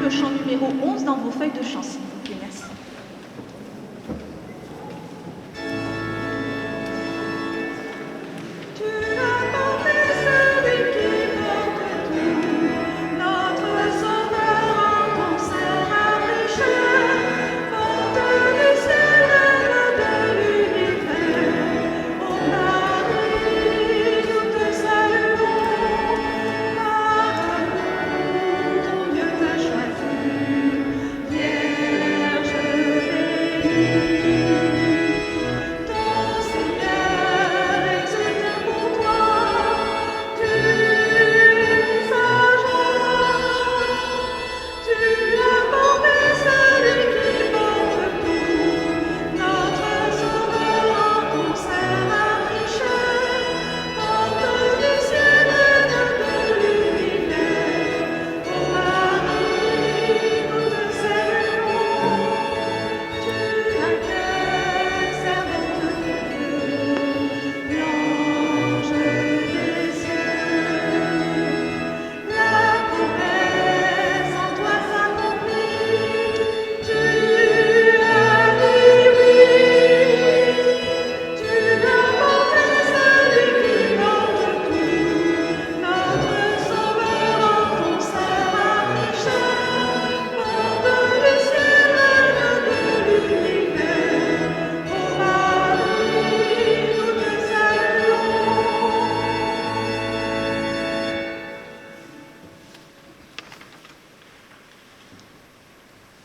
le chant numéro 11 dans vos feuilles de chant, s'il vous plaît. Merci.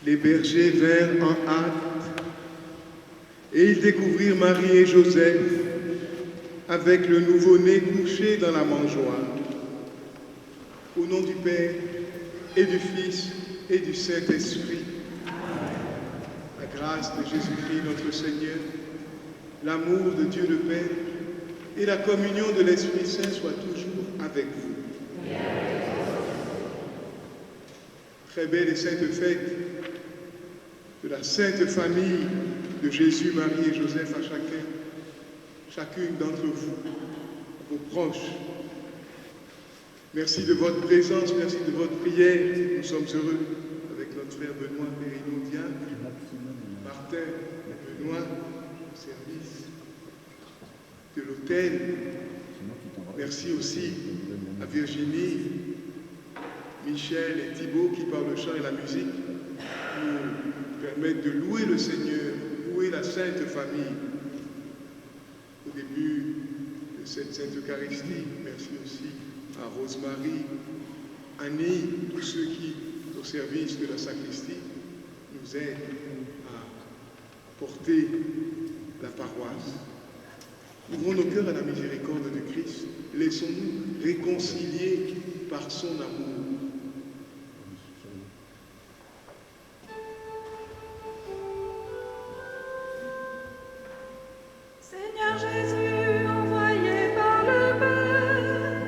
Les bergers vinrent en hâte, et ils découvrirent Marie et Joseph avec le nouveau-né couché dans la mangeoire. Au nom du Père et du Fils et du Saint-Esprit, la grâce de Jésus-Christ notre Seigneur, l'amour de Dieu le Père et la communion de l'Esprit Saint soient toujours avec vous. Très belle et sainte fête de la Sainte Famille de Jésus, Marie et Joseph à chacune d'entre vous, vos proches. Merci de votre présence, merci de votre prière. Nous sommes heureux avec notre frère Benoît Périnodia, Martin et Benoît, au service de l'hôtel. Merci aussi à Virginie, Michel et Thibault qui par le chant et la musique nous permettent de louer le Seigneur, louer la Sainte Famille au début de cette Sainte Eucharistie. Merci aussi à Rosemary, Annie, tous ceux qui, au service de la sacristie, nous aident à porter la paroisse. Ouvrons nos cœurs à la miséricorde de Christ. Laissons-nous réconcilier par son amour. Seigneur Jésus, envoyé par le Père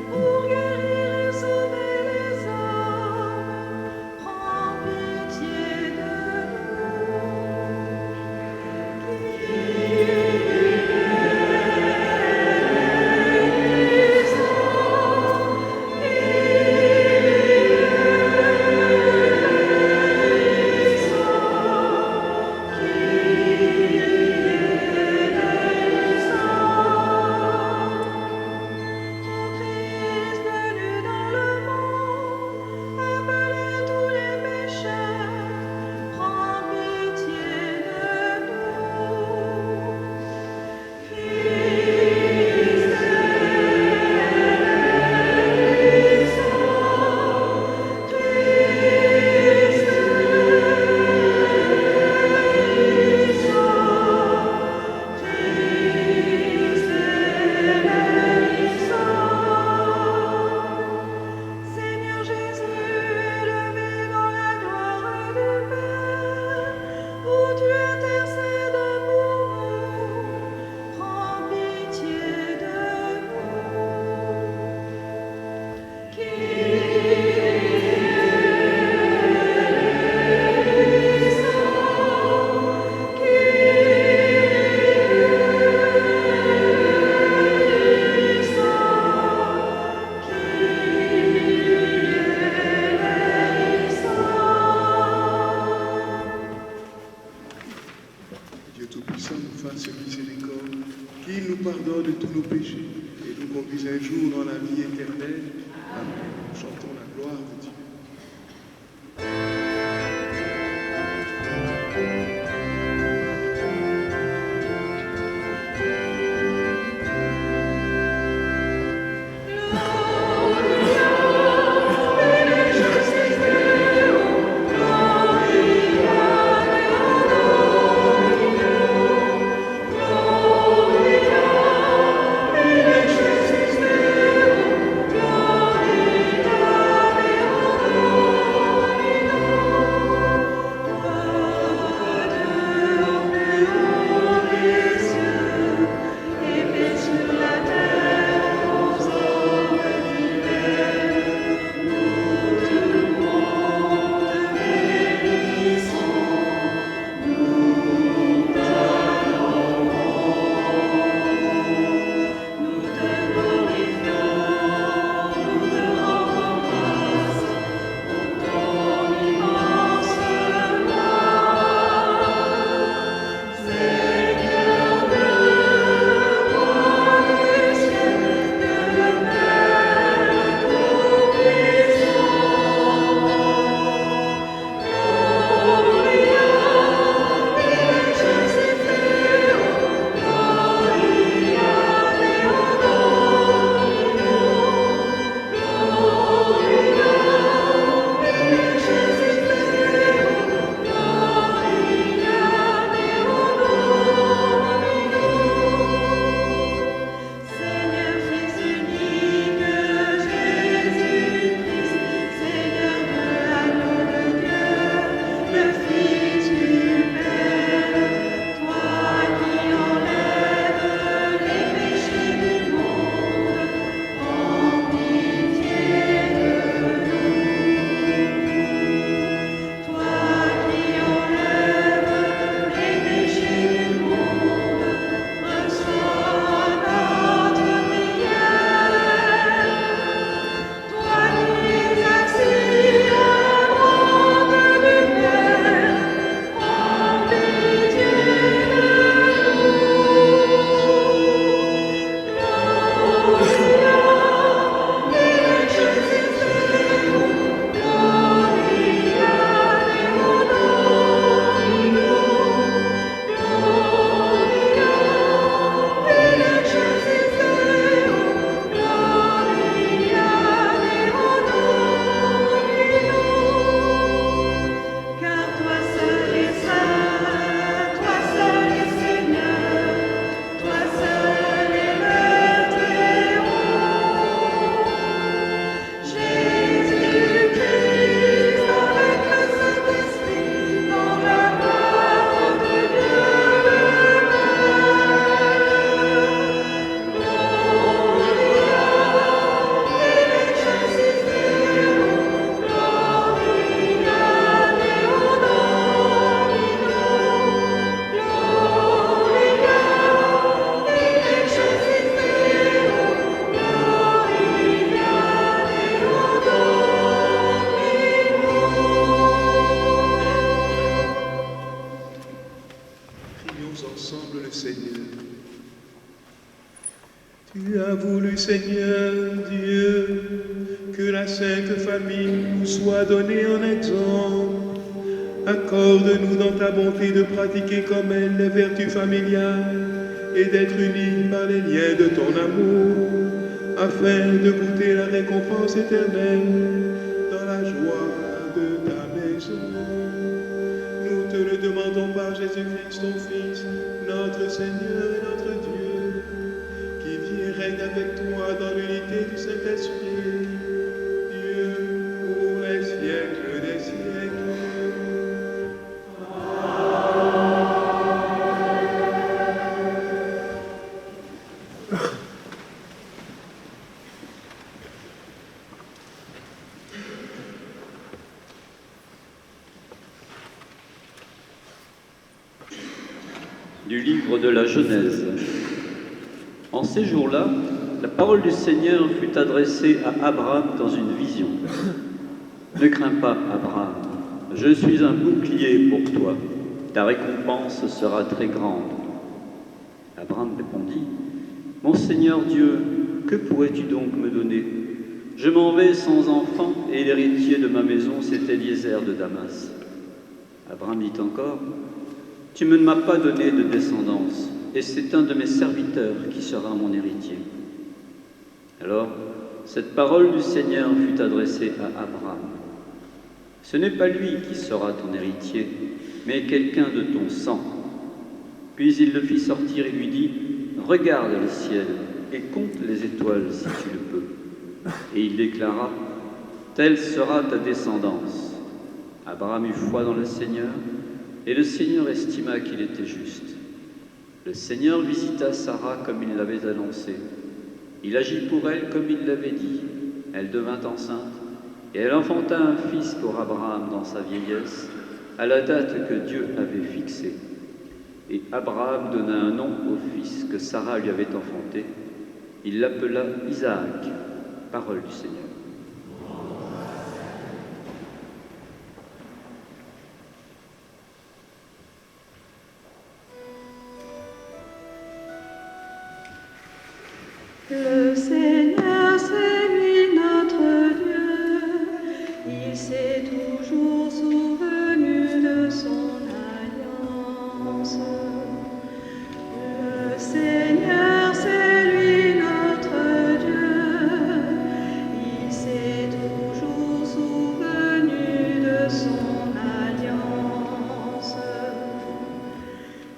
pour guérir et sauver les hommes, prends pitié de nous. Qui par ce miséricorde, qu'il nous pardonne tous nos péchés et nous conduise un jour dans la vie éternelle. Amen. Chantons la gloire de Dieu. Seigneur Dieu, que la Sainte Famille nous soit donnée en exemple. Accorde-nous dans ta bonté de pratiquer comme elle les vertus familiales et d'être unis par les liens de ton amour, afin de goûter la récompense éternelle dans la joie de ta maison. Nous te le demandons par Jésus-Christ, ton Fils, notre Seigneur et notre Dieu, qui vit et règne avec toi dans l'unité du Saint-Esprit, Dieu pour les siècles des siècles. Du livre de la Genèse. En ces jours-là, la parole du Seigneur fut adressée à Abraham dans une vision. Ne crains pas, Abraham, je suis un bouclier pour toi. Ta récompense sera très grande. Abraham répondit, « Mon Seigneur Dieu, que pourrais-tu donc me donner? Je m'en vais sans enfant, et l'héritier de ma maison, c'est Eliezer de Damas. » Abraham dit encore, « Tu ne m'as pas donné de descendance, et c'est un de mes serviteurs qui sera mon héritier. » Alors, cette parole du Seigneur fut adressée à Abraham. « Ce n'est pas lui qui sera ton héritier, mais quelqu'un de ton sang. » Puis il le fit sortir et lui dit, « Regarde le ciel et compte les étoiles si tu le peux. » Et il déclara, « Telle sera ta descendance. » Abraham eut foi dans le Seigneur, et le Seigneur estima qu'il était juste. Le Seigneur visita Sarah comme il l'avait annoncé. Il agit pour elle comme il l'avait dit. Elle devint enceinte, et elle enfanta un fils pour Abraham dans sa vieillesse, à la date que Dieu avait fixée. Et Abraham donna un nom au fils que Sarah lui avait enfanté. Il l'appela Isaac, parole du Seigneur. Le Seigneur, c'est lui notre Dieu, il s'est toujours souvenu de son alliance. Le Seigneur, c'est lui notre Dieu, il s'est toujours souvenu de son alliance.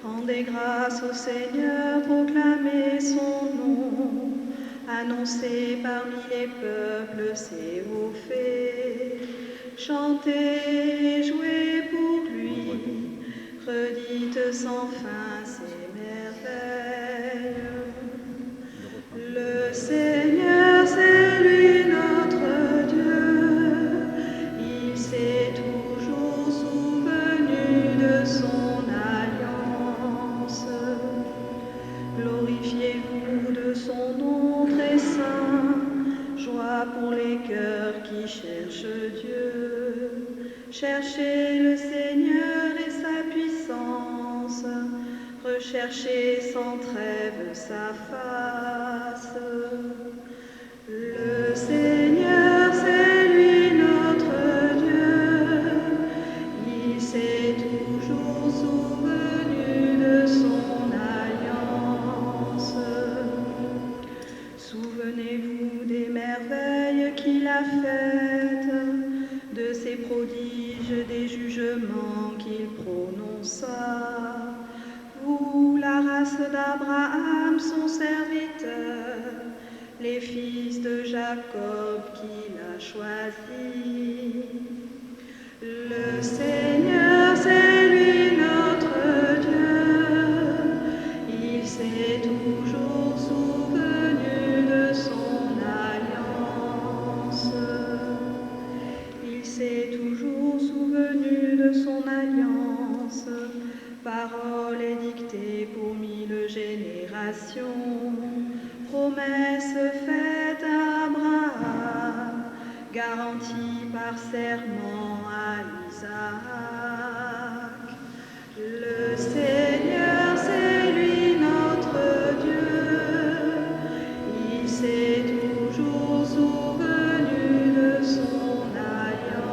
Rendez grâce au Seigneur, proclamez son nom. Annoncez parmi les peuples ses hauts faits, chantez et jouez pour lui, redites sans fin ses merveilles. Le Seigneur, c'est lui notre Dieu, il s'est toujours souvenu de son alliance. Glorifiez-vous de son nom très saint, joie pour les cœurs qui cherchent Dieu. Cherchez le Seigneur et sa puissance, recherchez sans trêve sa face. Le Seigneur, c'est lui notre Dieu, il s'est toujours souvenu de son alliance. Souvenez-vous des merveilles qu'il a faites, de ses prodiges, des jugements qu'il prononça. Vous, la race d'Abraham, son serviteur, les fils de Jacob qu'il a choisis. Le Seigneur, c'est lui notre Dieu, il s'est toujours souvenu de son alliance. Il s'est toujours souvenu de son alliance, parole édictée pour 1000 générations, promesse faite à Abraham, garantie par serment à Isaac. Le Seigneur, c'est lui notre Dieu, il s'est toujours souvenu de son alliance.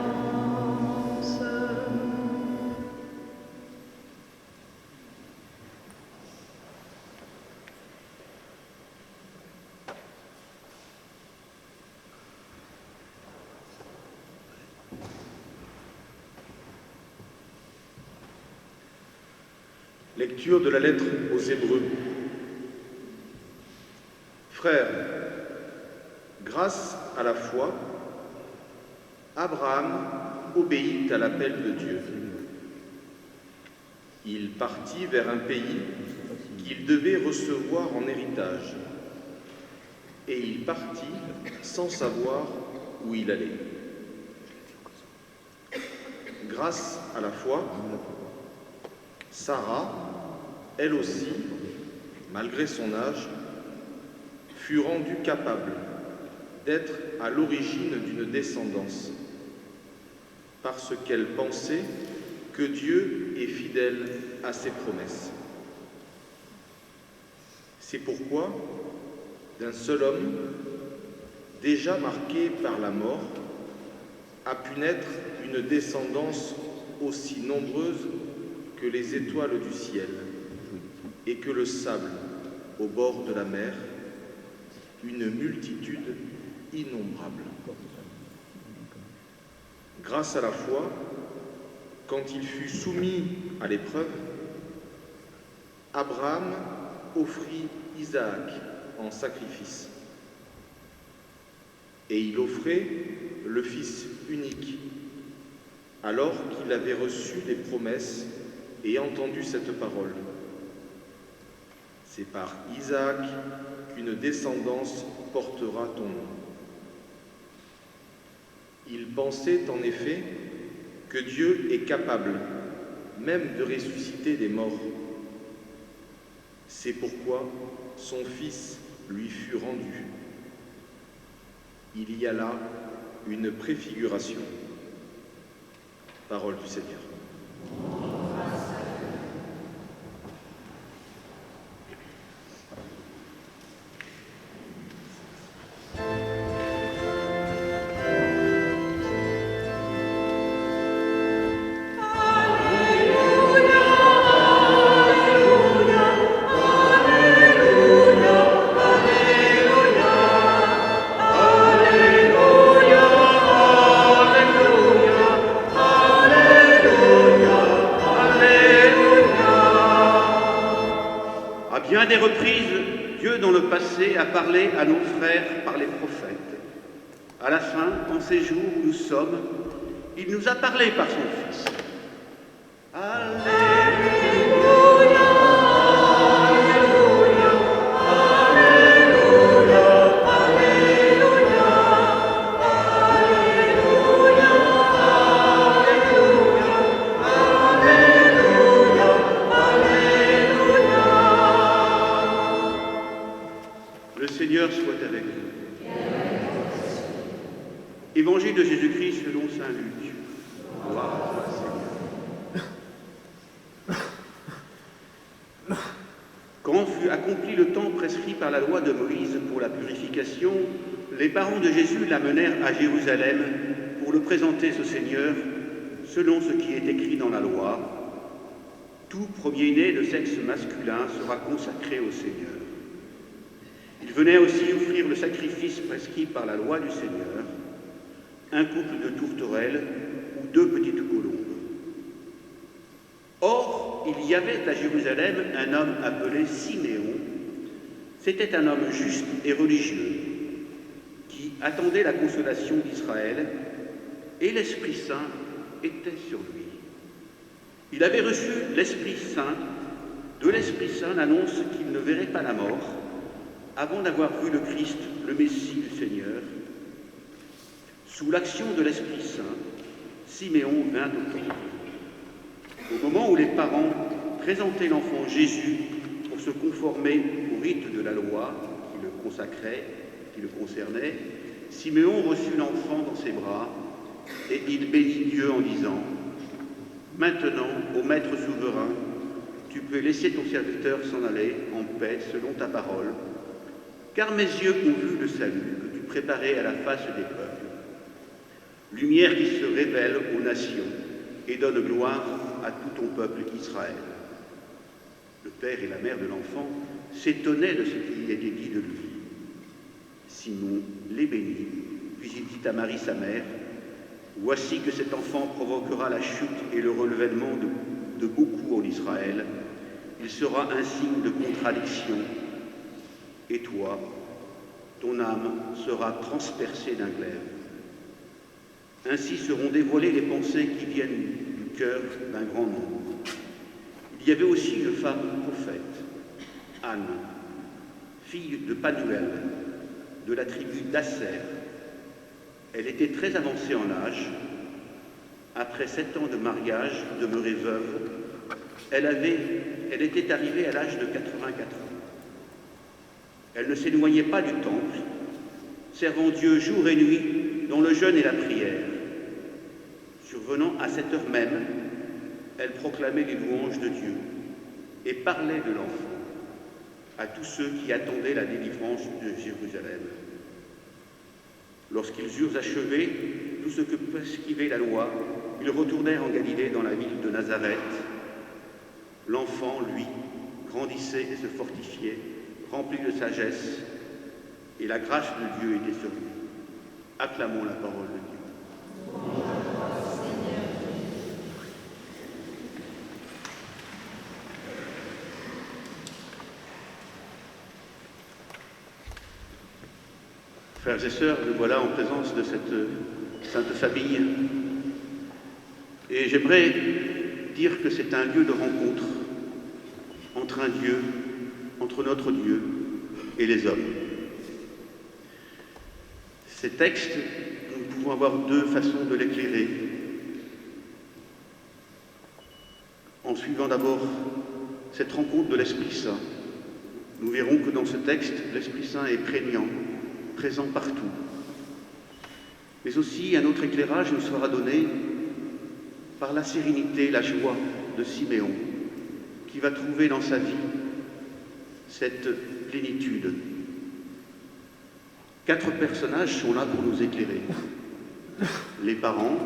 Lecture de la lettre aux Hébreux. Frères, grâce à la foi, Abraham obéit à l'appel de Dieu. Il partit vers un pays qu'il devait recevoir en héritage, et il partit sans savoir où il allait. Grâce à la foi, Sarah, elle aussi, malgré son âge, fut rendue capable d'être à l'origine d'une descendance, parce qu'elle pensait que Dieu est fidèle à ses promesses. C'est pourquoi, d'un seul homme, déjà marqué par la mort, a pu naître une descendance aussi nombreuse que les étoiles du ciel et que le sable au bord de la mer, une multitude innombrable. Grâce à la foi, quand il fut soumis à l'épreuve, Abraham offrit Isaac en sacrifice. Et il offrait le Fils unique, alors qu'il avait reçu les promesses et entendu cette parole. C'est par Isaac qu'une descendance portera ton nom. Il pensait en effet que Dieu est capable même de ressusciter des morts. C'est pourquoi son Fils lui fut rendu. Il y a là une préfiguration. Parole du Seigneur. À des reprises, Dieu dans le passé a parlé à nos frères par les prophètes. À la fin, en ces jours où nous sommes, il nous a parlé par son Fils. Le Seigneur soit avec vous. Évangile de Jésus-Christ selon saint Luc. Gloire à toi, Seigneur. Quand fut accompli le temps prescrit par la loi de Moïse pour la purification, les parents de Jésus l'amenèrent à Jérusalem pour le présenter au Seigneur, selon ce qui est écrit dans la loi. Tout premier-né de sexe masculin sera consacré au Seigneur. Il venait aussi offrir le sacrifice prescrit par la loi du Seigneur, un couple de tourterelles ou 2 petites colombes. Or, il y avait à Jérusalem un homme appelé Siméon. C'était un homme juste et religieux qui attendait la consolation d'Israël, et l'Esprit Saint était sur lui. Il avait reçu l'Esprit Saint. De l'Esprit Saint l'annonce qu'il ne verrait pas la mort avant d'avoir vu le Christ, le Messie du Seigneur. Sous l'action de l'Esprit Saint, Siméon vint au temple. Au moment où les parents présentaient l'enfant Jésus pour se conformer au rite de la loi qui le consacrait, qui le concernait, Siméon reçut l'enfant dans ses bras et il bénit Dieu en disant : « Maintenant, ô Maître souverain, tu peux laisser ton serviteur s'en aller en paix selon ta parole, car mes yeux ont vu le salut que tu préparais à la face des peuples, lumière qui se révèle aux nations et donne gloire à tout ton peuple Israël. » Le père et la mère de l'enfant s'étonnaient de ce qui était dit de lui. Simon les bénit, puis il dit à Marie sa mère : « Voici que cet enfant provoquera la chute et le relèvement de beaucoup en Israël. Il sera un signe de contradiction. Et toi, ton âme sera transpercée d'un glaive. Ainsi seront dévoilées les pensées qui viennent du cœur d'un grand nombre. » Il y avait aussi une femme prophète, Anne, fille de Panuel, de la tribu d'Asser. Elle était très avancée en âge. Après 7 ans de mariage, demeurée veuve, elle était arrivée à l'âge de 84 ans. Elle ne s'éloignait pas du temple, servant Dieu jour et nuit dans le jeûne et la prière. Survenant à cette heure même, elle proclamait les louanges de Dieu et parlait de l'enfant. à tous ceux qui attendaient la délivrance de Jérusalem. Lorsqu'ils eurent achevé tout ce que prescrivait la loi, ils retournèrent en Galilée dans la ville de Nazareth. L'enfant, lui, grandissait et se fortifiait, rempli de sagesse, et la grâce de Dieu était sur lui. Acclamons la parole de Dieu. Frères et sœurs, nous voilà en présence de cette Sainte Famille. Et j'aimerais dire que c'est un lieu de rencontre entre un Dieu, entre notre Dieu et les hommes. Ces textes, nous pouvons avoir deux façons de l'éclairer. En suivant d'abord cette rencontre de l'Esprit Saint, nous verrons que dans ce texte, l'Esprit Saint est prégnant, présent partout. Mais aussi, un autre éclairage nous sera donné par la sérénité, la joie de Siméon, qui va trouver dans sa vie cette plénitude. 4 personnages sont là pour nous éclairer. Les parents,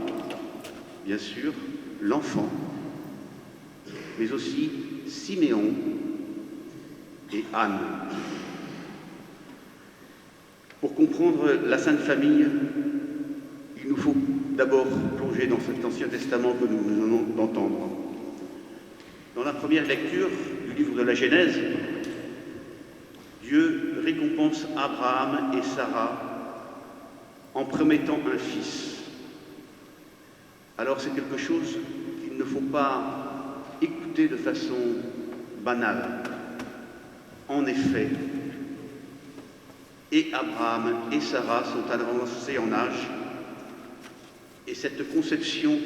bien sûr, l'enfant, mais aussi Siméon et Anne. Pour comprendre la Sainte Famille, il nous faut d'abord plonger dans cet Ancien Testament que nous venons d'entendre. Dans la première lecture du livre de la Genèse, Dieu récompense Abraham et Sarah en promettant un fils. Alors c'est quelque chose qu'il ne faut pas écouter de façon banale. En effet, et Abraham et Sarah sont avancés en âge, et cette conception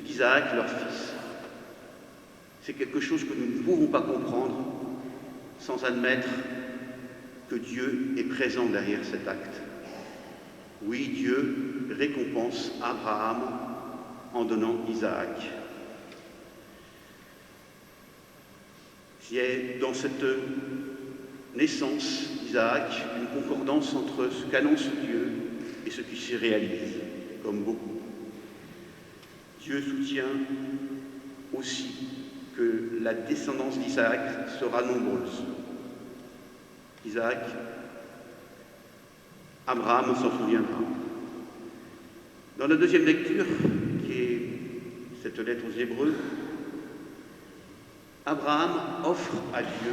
d'Isaac, leur fils, c'est quelque chose que nous ne pouvons pas comprendre sans admettre que Dieu est présent derrière cet acte. Oui, Dieu récompense Abraham en donnant Isaac. Il y a dans cette naissance d'Isaac une concordance entre ce qu'annonce Dieu et ce qui s'y réalise, comme beaucoup. Dieu soutient aussi que la descendance d'Isaac sera nombreuse. Isaac, Abraham s'en souviendra. Dans la deuxième lecture, qui est cette lettre aux Hébreux, Abraham offre à Dieu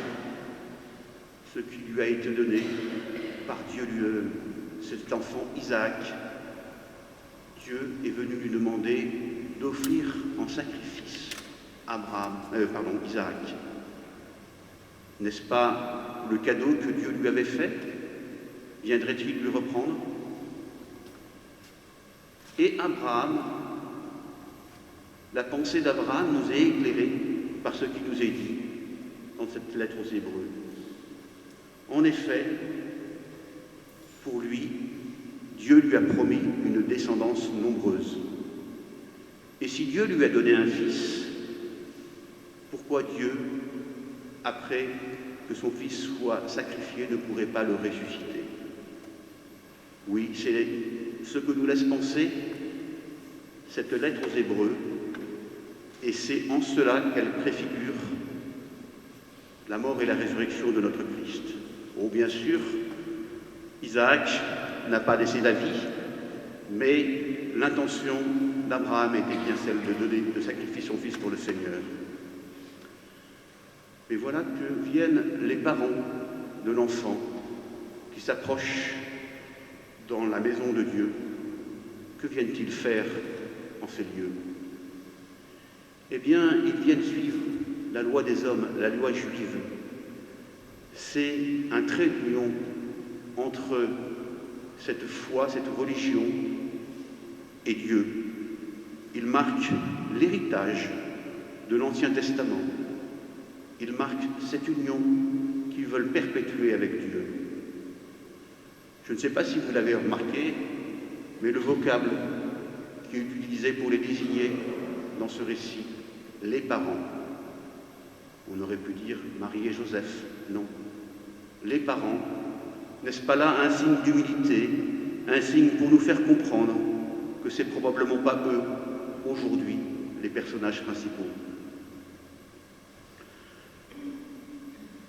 ce qui lui a été donné par Dieu lui-même, cet enfant Isaac. Dieu est venu lui demander d'offrir en sacrifice Isaac. N'est-ce pas le cadeau que Dieu lui avait fait? Viendrait-il lui reprendre? Et Abraham, la pensée d'Abraham nous est éclairée par ce qui nous est dit dans cette lettre aux Hébreux. En effet, pour lui, Dieu lui a promis une descendance nombreuse. Et si Dieu lui a donné un fils, pourquoi Dieu, après que son fils soit sacrifié, ne pourrait pas le ressusciter? Oui, c'est ce que nous laisse penser cette lettre aux Hébreux, et c'est en cela qu'elle préfigure la mort et la résurrection de notre Christ. Oh, bien sûr, Isaac n'a pas laissé la vie, mais l'intention d'Abraham était bien celle de sacrifier son fils pour le Seigneur. Et voilà que viennent les parents de l'enfant qui s'approchent dans la maison de Dieu. Que viennent-ils faire en ces lieux? Eh bien, ils viennent suivre la loi des hommes, la loi juive. C'est un trait d'union entre cette foi, cette religion et Dieu. Il marque l'héritage de l'Ancien Testament. Il marque cette union qu'ils veulent perpétuer avec Dieu. Je ne sais pas si vous l'avez remarqué, mais le vocable qui est utilisé pour les désigner dans ce récit, les parents. On aurait pu dire Marie et Joseph, non. les parents, n'est-ce pas là un signe d'humilité, un signe pour nous faire comprendre que c'est probablement pas eux, aujourd'hui, les personnages principaux.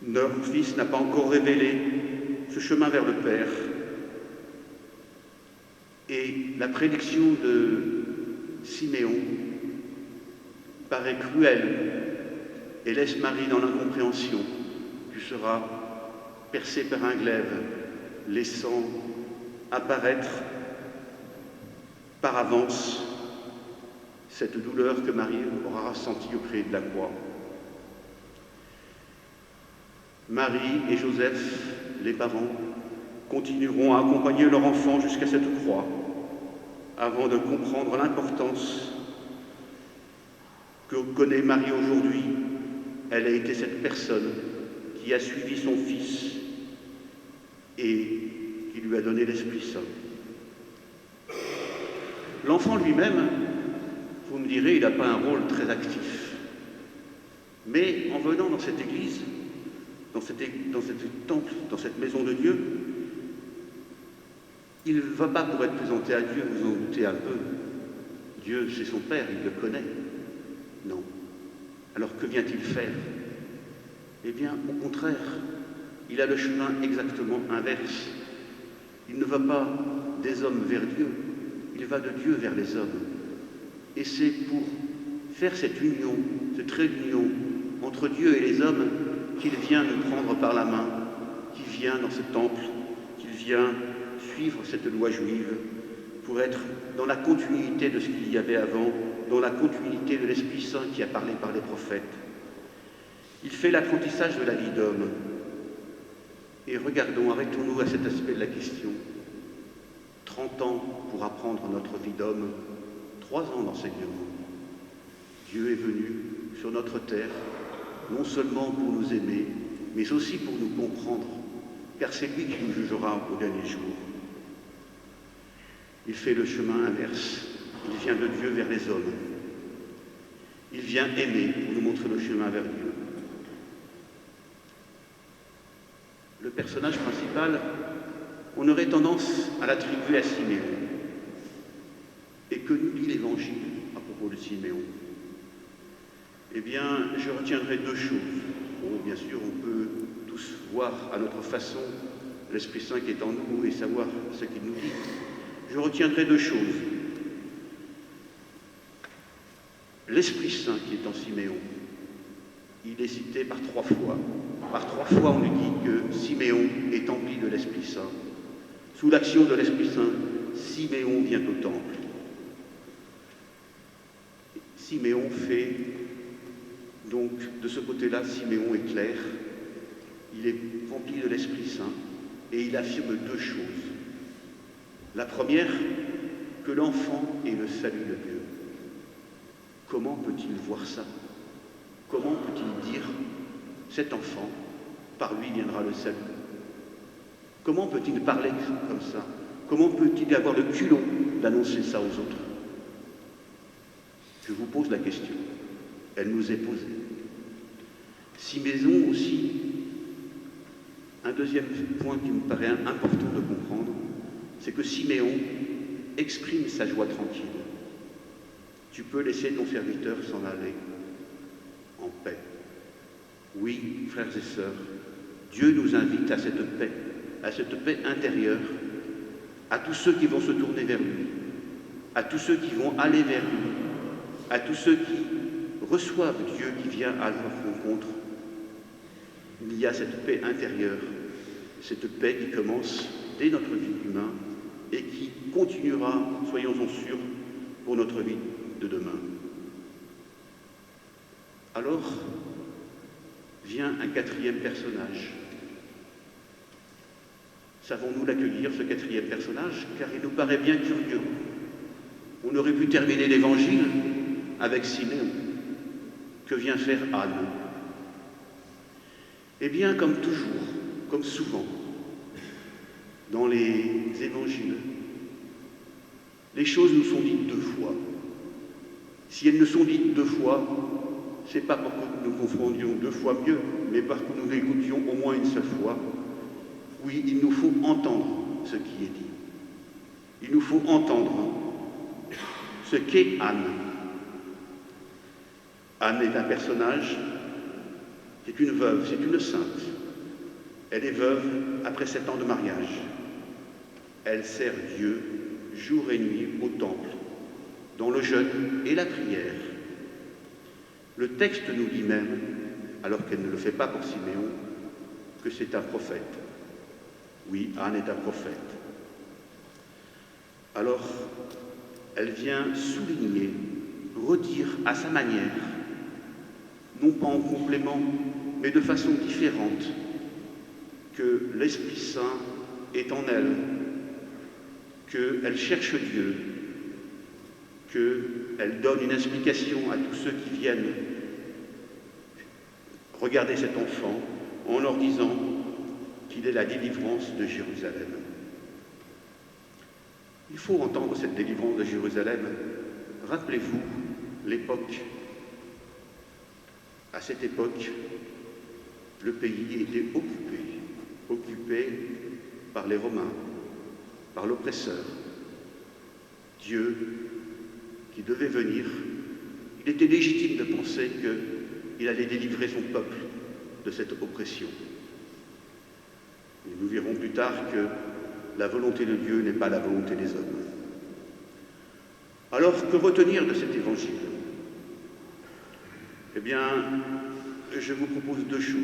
Leur fils n'a pas encore révélé ce chemin vers le Père. Et la prédiction de Siméon paraît cruelle et laisse Marie dans l'incompréhension. Tu seras percé par un glaive, laissant apparaître par avance cette douleur que Marie aura ressentie auprès de la croix. Marie et Joseph, les parents, continueront à accompagner leur enfant jusqu'à cette croix, avant de comprendre l'importance que connaît Marie aujourd'hui. Elle a été cette personne qui a suivi son fils et qui lui a donné l'Esprit Saint. L'enfant lui-même, vous me direz, il n'a pas un rôle très actif. Mais en venant dans cette église, dans cet temple, dans cette maison de Dieu, il ne va pas pour être présenté à Dieu, vous en doutez un peu. Dieu, c'est son Père, il le connaît. Non. Alors que vient-il faire? Eh bien, au contraire, il a le chemin exactement inverse. Il ne va pas des hommes vers Dieu, il va de Dieu vers les hommes. Et c'est pour faire cette union, cette réunion entre Dieu et les hommes qu'il vient nous prendre par la main, qu'il vient dans ce temple, qu'il vient suivre cette loi juive pour être dans la continuité de ce qu'il y avait avant, dans la continuité de l'Esprit Saint qui a parlé par les prophètes. Il fait l'apprentissage de la vie d'homme. Et regardons, arrêtons-nous à cet aspect de la question. 30 ans pour apprendre notre vie d'homme, 3 ans d'enseignement. Dieu est venu sur notre terre, non seulement pour nous aimer, mais aussi pour nous comprendre, car c'est lui qui nous jugera au dernier jour. Il fait le chemin inverse. Il vient de Dieu vers les hommes. Il vient aimer pour nous montrer le chemin vers Dieu. Le personnage principal, on aurait tendance à l'attribuer à Siméon. Et que nous dit l'Évangile à propos de Siméon? Eh bien, je retiendrai 2 choses. Bon, bien sûr, on peut tous voir à notre façon l'Esprit Saint qui est en nous et savoir ce qu'il nous dit. Je retiendrai 2 choses. L'Esprit Saint qui est en Siméon, il est cité par 3 fois. Par 3 fois, on nous dit que Siméon est empli de l'Esprit Saint. Sous l'action de l'Esprit Saint, Siméon vient au temple. Siméon fait, donc de ce côté-là, Siméon est clair. Il est rempli de l'Esprit Saint et il affirme 2 choses. La première, que l'enfant est le salut de Dieu. Comment peut-il voir ça? Comment peut-il dire, cet enfant, par lui viendra le salut? Comment peut-il parler comme ça? Comment peut-il avoir le culot d'annoncer ça aux autres? Je vous pose la question. Elle nous est posée. Siméon aussi, un deuxième point qui me paraît important de comprendre, c'est que Siméon exprime sa joie tranquille. Tu peux laisser ton serviteur s'en aller en paix. Oui, frères et sœurs, Dieu nous invite à cette paix intérieure, à tous ceux qui vont se tourner vers lui, à tous ceux qui vont aller vers lui, à tous ceux qui reçoivent Dieu qui vient à leur rencontre. Il y a cette paix intérieure, cette paix qui commence dès notre vie humaine et qui continuera, soyons-en sûrs, pour notre vie de demain. Alors, vient un 4e personnage. Savons-nous l'accueillir, ce 4e personnage? Car il nous paraît bien curieux. On aurait pu terminer l'Évangile avec Siméon. Que vient faire Anne? Eh bien, comme toujours, comme souvent, dans les Évangiles, les choses nous sont dites 2 fois. Si elles nous sont dites 2 fois, c'est pas pour que nous confondions 2 fois mieux, mais parce que nous l'écoutions au moins une seule fois, Oui, il nous faut entendre ce qui est dit. Il nous faut entendre ce qu'est Anne. Anne est un personnage, c'est une veuve, c'est une sainte. Elle est veuve après 7 ans de mariage. Elle sert Dieu jour et nuit au temple, dans le jeûne et la prière. Le texte nous dit même, alors qu'elle ne le fait pas pour Siméon, que c'est un prophète. Oui, Anne est un prophète. Alors, elle vient souligner, redire à sa manière, non pas en complément, mais de façon différente, que l'Esprit Saint est en elle, qu'elle cherche Dieu, qu'elle donne une explication à tous ceux qui viennent regarder cet enfant en leur disant qu'il est la délivrance de Jérusalem. Il faut entendre cette délivrance de Jérusalem. Rappelez-vous l'époque. À cette époque, le pays était occupé par les Romains, par l'oppresseur. Dieu, qui devait venir, il était légitime de penser qu'il allait délivrer son peuple de cette oppression. Et nous verrons plus tard que la volonté de Dieu n'est pas la volonté des hommes. Alors, que retenir de cet évangile? Eh bien, je vous propose 2 choses.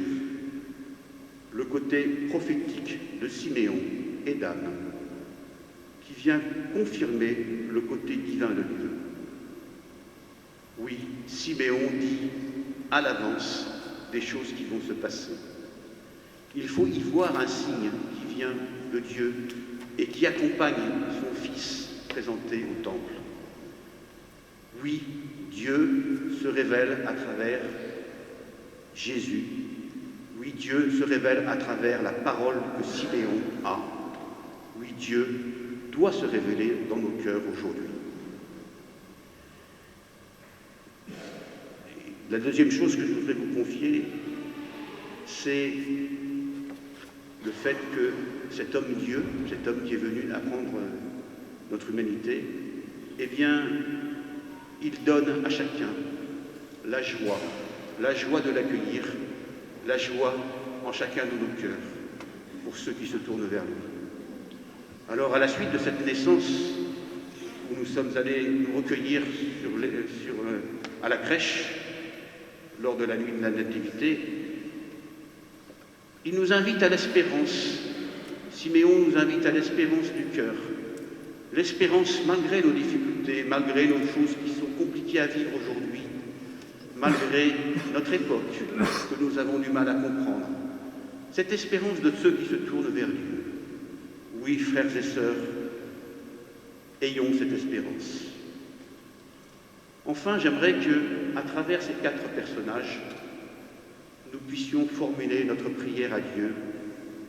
Le côté prophétique de Siméon et d'Anne, qui vient confirmer le côté divin de Dieu. Oui, Siméon dit à l'avance des choses qui vont se passer. Il faut y voir un signe qui vient de Dieu et qui accompagne son Fils présenté au temple. Oui, Dieu se révèle à travers Jésus. Oui, Dieu se révèle à travers la parole que Siméon a. Oui, Dieu doit se révéler dans nos cœurs aujourd'hui. La deuxième chose que je voudrais vous confier, c'est le fait que cet homme Dieu, cet homme qui est venu apprendre notre humanité, eh bien, il donne à chacun la joie de l'accueillir, la joie en chacun de nos cœurs, pour ceux qui se tournent vers lui. Alors, à la suite de cette naissance, où nous sommes allés nous recueillir à la crèche, lors de la nuit de la Nativité, il nous invite à l'espérance. Siméon nous invite à l'espérance du cœur. L'espérance malgré nos difficultés, malgré nos choses qui sont compliquées à vivre aujourd'hui, malgré notre époque que nous avons du mal à comprendre. Cette espérance de ceux qui se tournent vers Dieu. Oui, frères et sœurs, ayons cette espérance. Enfin, j'aimerais que, à travers ces 4 personnages, nous puissions formuler notre prière à Dieu,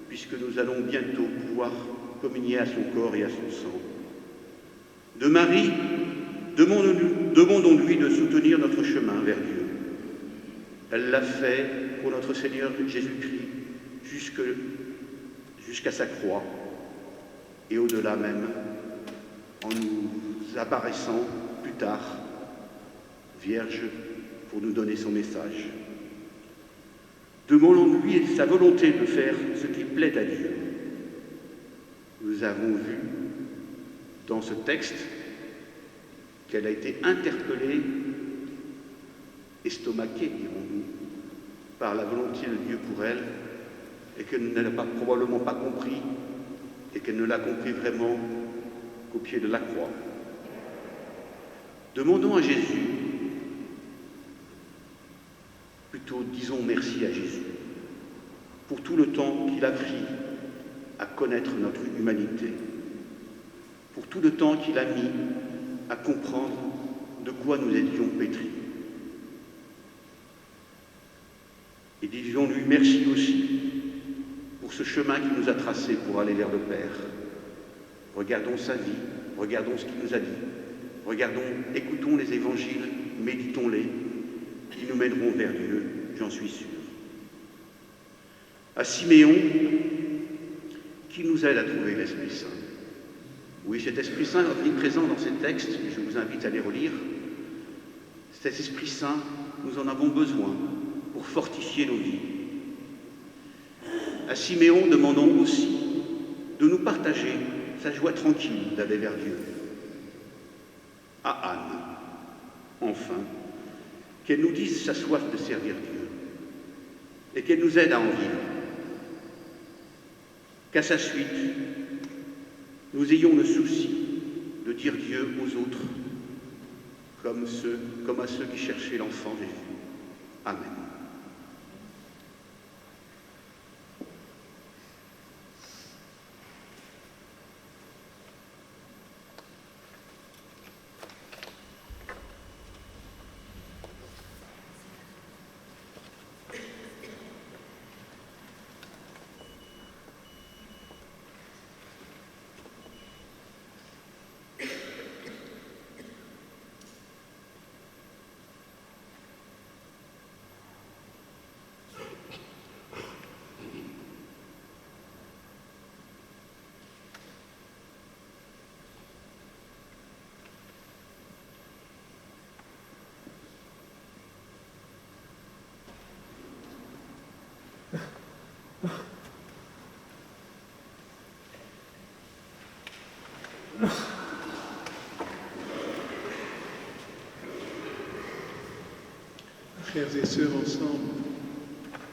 puisque nous allons bientôt pouvoir communier à son corps et à son sang. De Marie, demandons-lui de soutenir notre chemin vers Dieu. Elle l'a fait pour notre Seigneur Jésus-Christ jusqu'à sa croix et au-delà même, en nous apparaissant plus tard Vierge pour nous donner son message. Demandons-lui sa volonté de faire ce qui plaît à Dieu. Nous avons vu dans ce texte qu'elle a été interpellée, estomaquée, dirons-nous, par la volonté de Dieu pour elle, et qu'elle ne l'a probablement pas compris, et qu'elle ne l'a compris vraiment qu'au pied de la croix. Demandons à Jésus, plutôt disons merci à Jésus, pour tout le temps qu'il a pris à connaître notre humanité, pour tout le temps qu'il a mis à comprendre de quoi nous étions pétris. Et disons-lui merci aussi pour ce chemin qu'il nous a tracé pour aller vers le Père. Regardons sa vie, regardons ce qu'il nous a dit, écoutons les évangiles, méditons-les, qui nous mèneront vers Dieu, j'en suis sûr. À Siméon, qu'il nous aide à trouver l'Esprit Saint. Oui, cet Esprit Saint est présent dans ces textes, et je vous invite à les relire. Cet Esprit Saint, nous en avons besoin pour fortifier nos vies. À Siméon, demandons aussi de nous partager sa joie tranquille d'aller vers Dieu. À Anne, enfin, qu'elle nous dise sa soif de servir Dieu et qu'elle nous aide à en vivre. Qu'à sa suite, nous ayons le souci de dire Dieu aux autres, comme à ceux qui cherchaient l'enfant Jésus. Amen. Frères et sœurs, ensemble,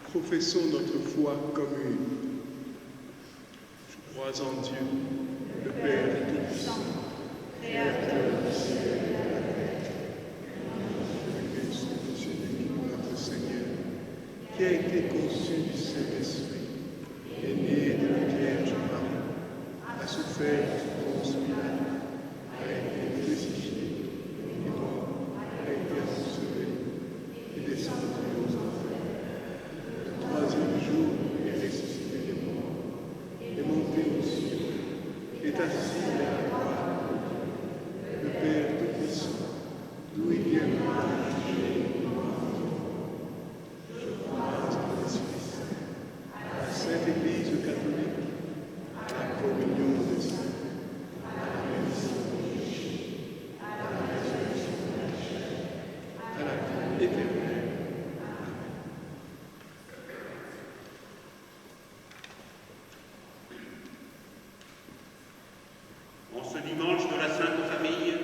professons notre foi commune. Je crois en Dieu, le Père Tout-Puissant, Créateur du ciel et de la terre, et de notre Seigneur, qui a été conçu du Saint-Esprit, est né de la Vierge Marie, a souffert sous Ponce Pilate, a été crucifié, est mort, a été enseveli, est descendu aux enfers. Le troisième jour, il est ressuscité des morts, est monté aux cieux, est assis à la droite de Dieu, le Père Tout-Puissant, d'où il viendra juger les morts. Je crois en l'Esprit Saint, à la Sainte Église catholique, à la communion des saints, à la rémission des péchés, à la résurrection de la chair, à la vie éternelle. En ce dimanche de la Sainte Famille,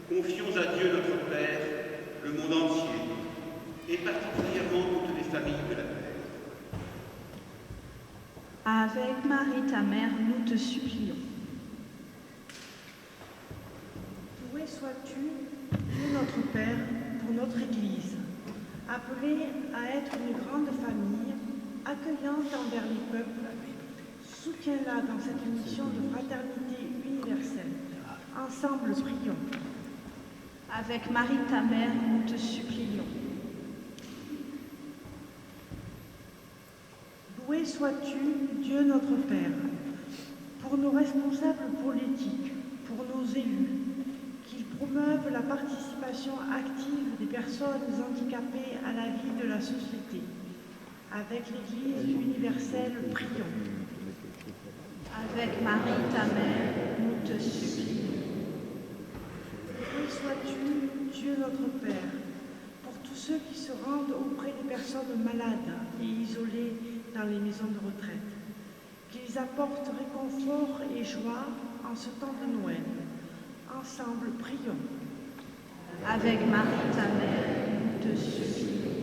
confions à Dieu notre Père le monde entier, et particulièrement toutes les familles de la terre. Avec Marie, ta mère, nous te supplions. Loué sois-tu, Dieu notre Père, pour notre Église, appelée à être une grande famille, accueillante envers les peuples. Soutiens-la dans cette mission de fraternité universelle. Ensemble, prions. Avec Marie, ta mère, nous te supplions. Loué sois-tu, Dieu notre Père, pour nos responsables politiques, pour nos élus, qu'ils promeuvent la participation active des personnes handicapées à la vie de la société. Avec l'Église universelle, prions. Avec Marie, ta mère, nous te supplions. Loué sois-tu, Dieu notre Père, pour tous ceux qui se rendent auprès des personnes malades et isolées dans les maisons de retraite, qu'ils apportent réconfort et joie en ce temps de Noël. Ensemble, prions. Avec Marie, ta mère, nous te supplions.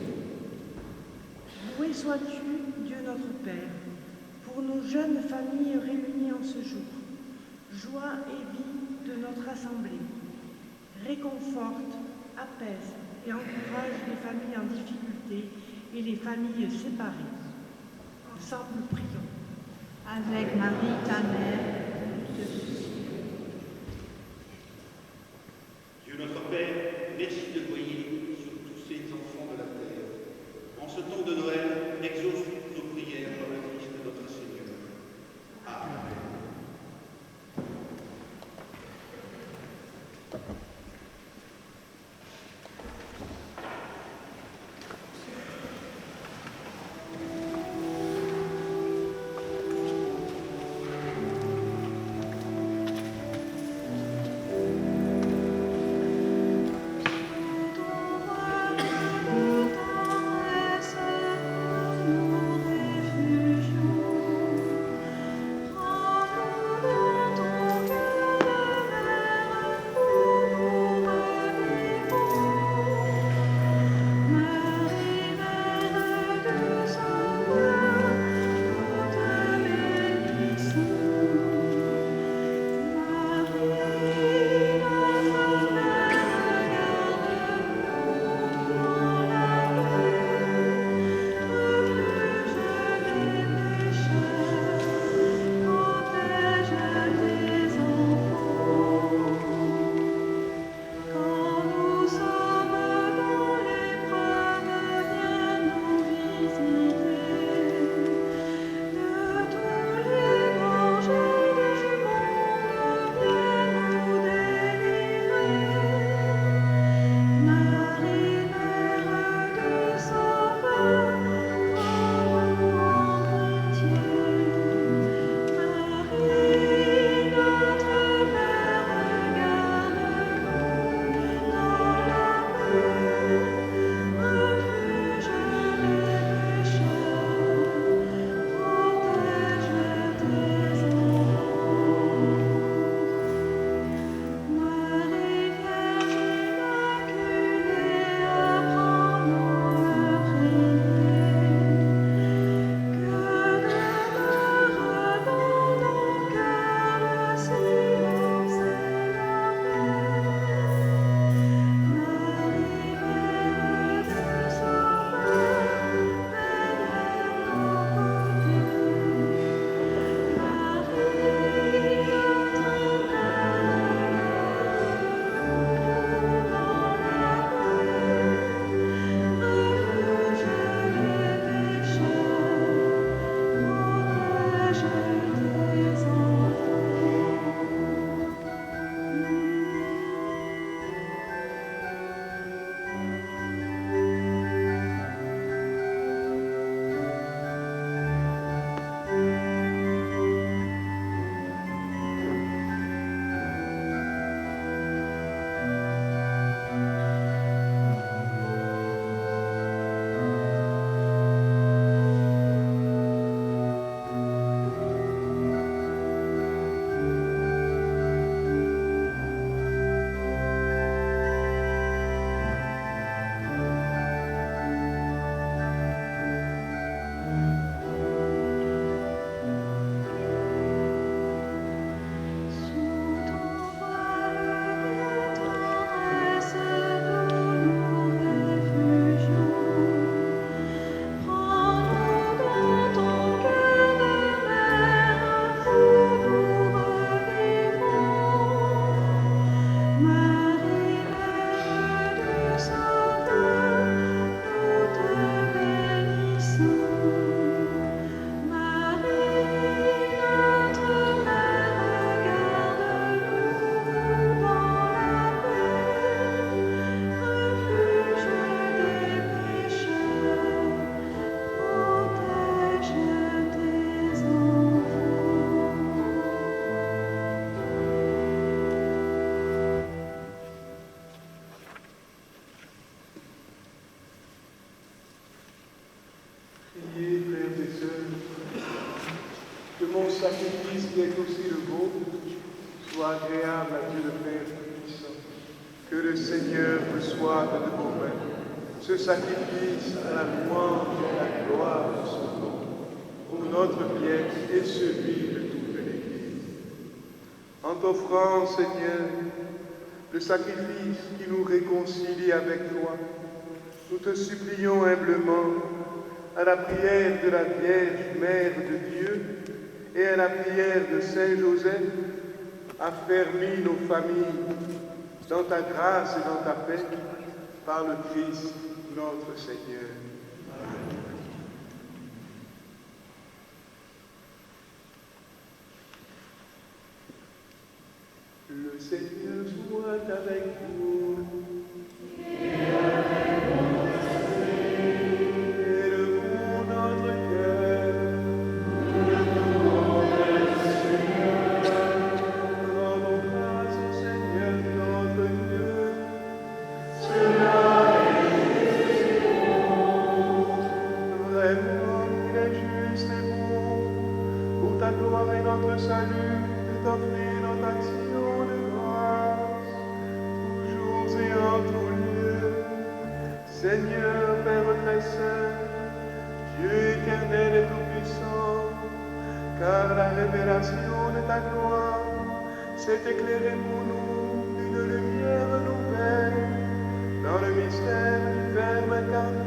Loué sois-tu, Dieu notre Père, pour nos jeunes familles réunies en ce jour. Joie et vie de notre assemblée. Réconforte, apaise et encourage les familles en difficulté et les familles séparées. Ensemble, prions. Avec Marie, ta mère, nous te supplions. Dieu notre Père, merci de veiller sur tous ces enfants de la terre. En ce temps de Noël, exauce nos prières par le Christ notre Seigneur. Amen. Priez, frères et sœurs, que mon sacrifice, qui est aussi le vôtre, soit agréable à Dieu le Père Tout-Puissant. Que le Seigneur reçoive de vos mains ce sacrifice à la louange et à la gloire de son nom, pour notre bien et celui de toute l'Église. En t'offrant, Seigneur, le sacrifice qui nous réconcilie avec toi, nous te supplions humblement, à la prière de la Vierge Mère de Dieu et à la prière de Saint Joseph, affermis nos familles dans ta grâce et dans ta paix, par le Christ notre Seigneur. Le Seigneur soit avec vous. Élevons notre cœur. Rendons grâce au Seigneur notre Dieu. Vraiment, il est juste et bon, pour ta gloire et notre salut, de t'offrir notre action de grâce, toujours et en tout lieu. Seigneur, Père très saint, Dieu éternel et tout-puissant, car la révélation de ta gloire s'est éclairée pour nous d'une lumière nouvelle dans le mystère du Verbe incarné.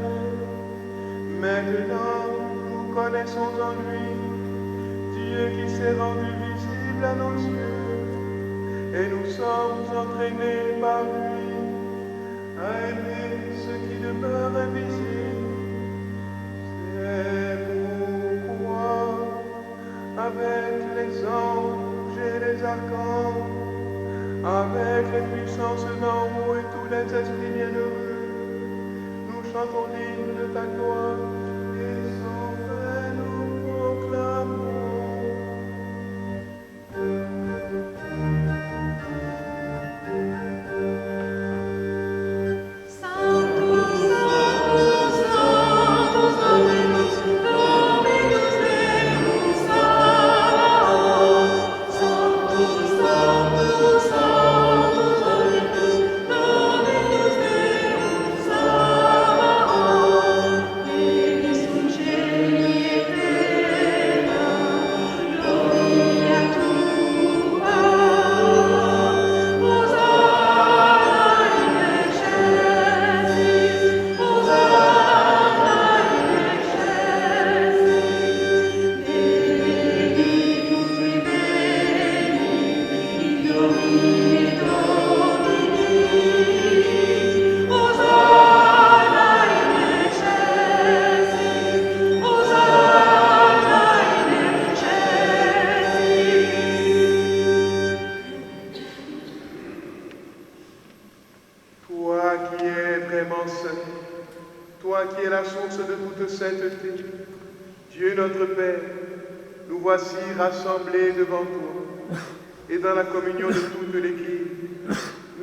Maintenant, nous connaissons en lui Dieu qui s'est rendu visible à nos yeux, et nous sommes entraînés par lui à aimer ce qui demeure invisible. C'est pourquoi, avec les anges et les archanges, avec les puissances d'en haut et tous les esprits bienheureux, nous chantons l'hymne de ta gloire et sans fin nous proclamons. Toi qui es la source de toute sainteté, Dieu notre Père, nous voici rassemblés devant toi et dans la communion de toute l'Église.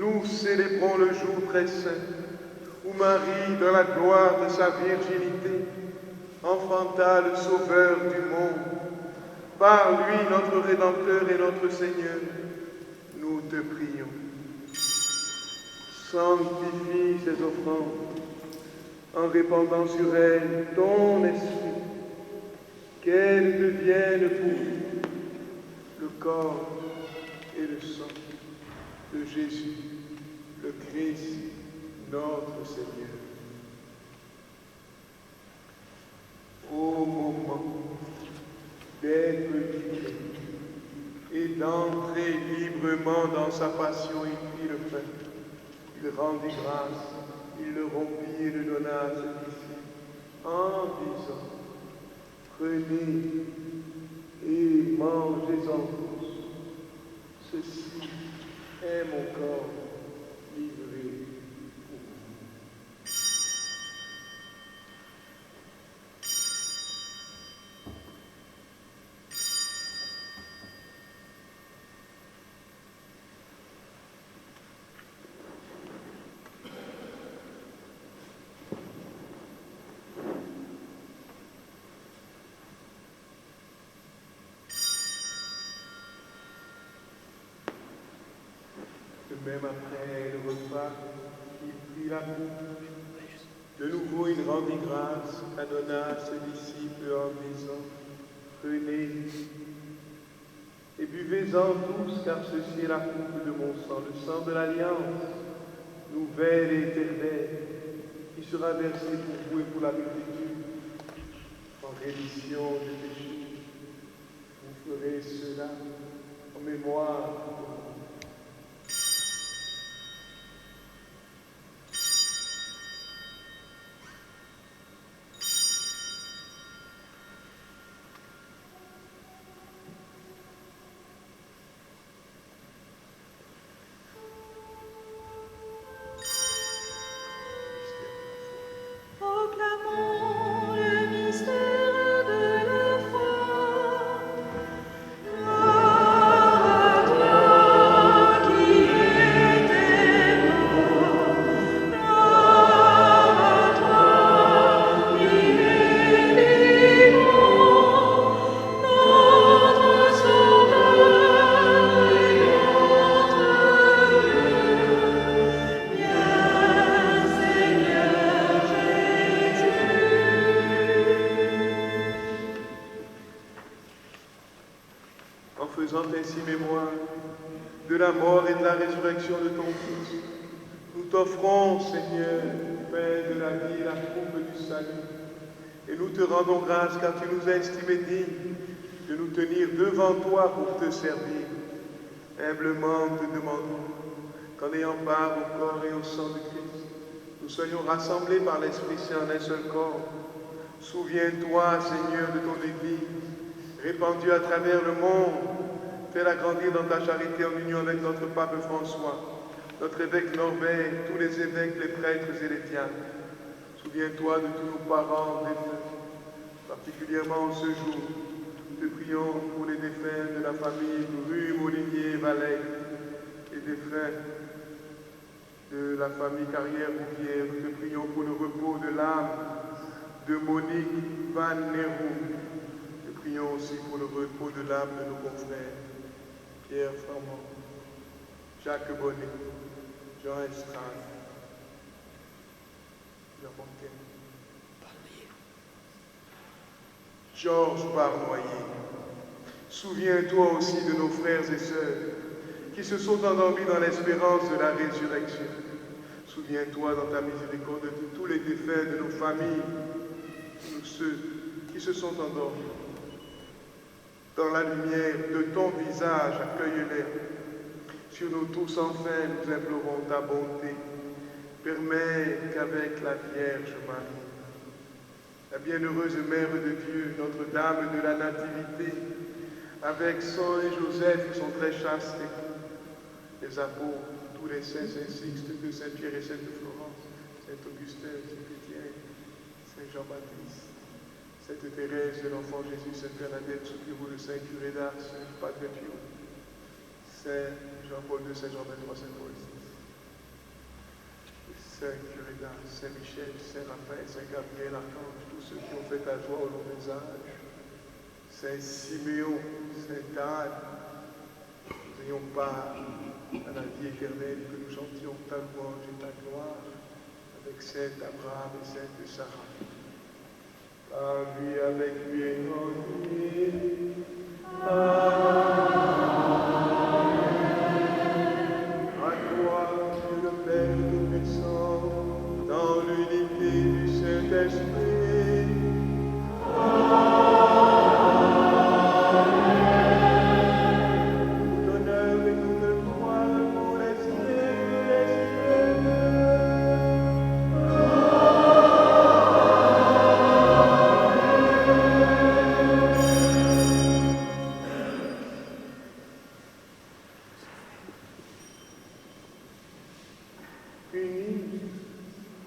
Nous célébrons le jour très saint où Marie, dans la gloire de sa virginité, enfanta le Sauveur du monde. Par lui, notre Rédempteur et notre Seigneur, nous te prions. Sanctifie ces offrandes en répandant sur elles ton esprit, qu'elles deviennent pour nous le corps et le sang de Jésus, le Christ, notre Seigneur. Au moment d'être livré et d'entrer librement dans sa passion, il prit le pain, il rendit grâce, il le rompit et le donna à ses disciples, en disant, prenez et mangez-en tous, ceci est mon corps livré pour vous. même après le repas, il prit la coupe. De nouveau, il rendit grâce, donna à ses disciples en disant, prenez et buvez-en tous, car ceci est la coupe de mon sang, le sang de l'alliance, nouvelle et éternelle, qui sera versé pour vous et pour la multitude, en rémission des péchés. Vous ferez cela en mémoire de moi. Proclamons le mystère de la foi. Gloire à toi qui étais mort. Gloire à toi qui es vivant. Notre Sauveur et notre Dieu. Viens, Seigneur Jésus. En faisant ainsi mémoire de la mort et de la résurrection de ton Fils, nous t'offrons, Seigneur, pain de la vie et la coupe du salut. Et nous te rendons grâce car tu nous as estimés dignes de nous tenir devant toi pour te servir. Humblement nous te demandons qu'en ayant part au corps et au sang de Christ, nous soyons rassemblés par l'Esprit Saint en un seul corps. Souviens-toi, Seigneur, de ton Église, répandue à travers le monde. Fais-la grandir dans ta charité en union avec notre pape François, notre évêque Norbert, tous les évêques, les prêtres et les diacres. Souviens-toi de tous nos parents défunts, particulièrement en ce jour. Te prions pour les défunts de la famille Bru, Molinier, Valais, les défunts de la famille Carrière-Rouvière. Te prions pour le repos de l'âme de Monique Van Nérou. Te prions aussi pour le repos de l'âme de nos confrères Pierre Framand, Jacques Bonnet, Jean Estrade, Jean Monquet, Georges Barnoyer. Souviens-toi aussi de nos frères et sœurs qui se sont endormis dans l'espérance de la résurrection. Souviens-toi dans ta miséricorde de tous les défunts de nos familles, de ceux qui se sont endormis. Dans la lumière de ton visage, accueille-les. Sur nous tous, enfin, nous implorons ta bonté. Permets qu'avec la Vierge Marie, la bienheureuse Mère de Dieu, Notre-Dame de la Nativité, avec Saint Joseph, son très chaste époux, les apôtres, tous les saints, Saint Sixte, de Saint-Pierre et Sainte Florence, Saint-Augustin, Saint-Étienne, Saint Jean-Baptiste, Sainte Thérèse de l'Enfant Jésus, Sainte Bernadette, Soupirou, le Saint Curé d'Ars, Saint Padre Pio, Saint Jean-Paul II, Saint Jean XXIII, Saint Paul VI, Saint Curé d'Ars, Saint Michel, Saint Raphaël, Saint Gabriel, Archange, tous ceux qui ont fait ta joie au long des âges, Saint Siméon, Saint Anne, nous ayons part à la vie éternelle, que nous chantions ta louange et ta gloire avec Saint Abraham et Sainte Sarah. Par lui, avec lui et en lui. À toi, Dieu le Père Tout-Puissant, dans l'unité du Saint-Esprit. Tout honneur et toute gloire pour les siècles des siècles. Unis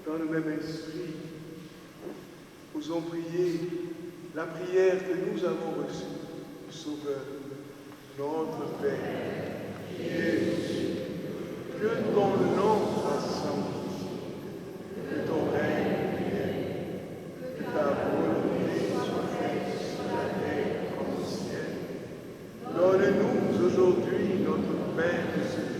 dans le même esprit, osons prier la prière que nous avons reçue du Sauveur, notre Père, qui es aux cieux. Que ton nom soit sanctifié, que ton règne vienne, que ta volonté soit faite sur la terre comme au ciel. Donne-nous aujourd'hui notre pain de ce jour.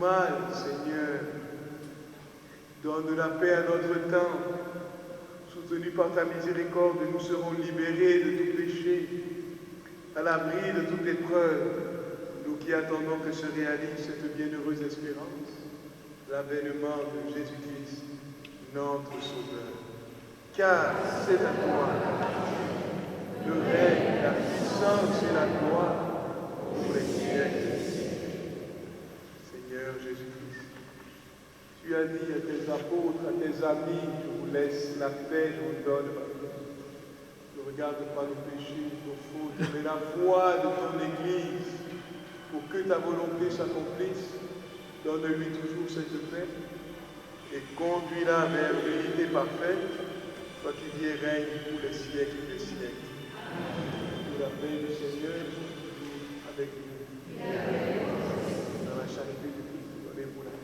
mal, Seigneur. Donne la paix à notre temps. Soutenus par ta miséricorde, nous serons libérés de tout péché, à l'abri de toute épreuve, nous qui attendons que se réalise cette bienheureuse espérance, l'avènement de Jésus-Christ, notre Sauveur. Car c'est à toi le règne, la puissance et la gloire pour les siècles. Seigneur Jésus-Christ, tu as dit à tes apôtres, à tes amis, je vous laisse la paix, je vous donne ma paix. Ne regarde pas nos péchés, nos fautes, mais la foi de ton Église, pour que ta volonté s'accomplisse. Donne-lui toujours cette paix et conduis-la vers l'unité parfaite, toi qui vis et règnes pour les siècles des siècles. Que la paix du Seigneur soit toujours avec nous. Dans la charité de Christ, donnez-vous la paix.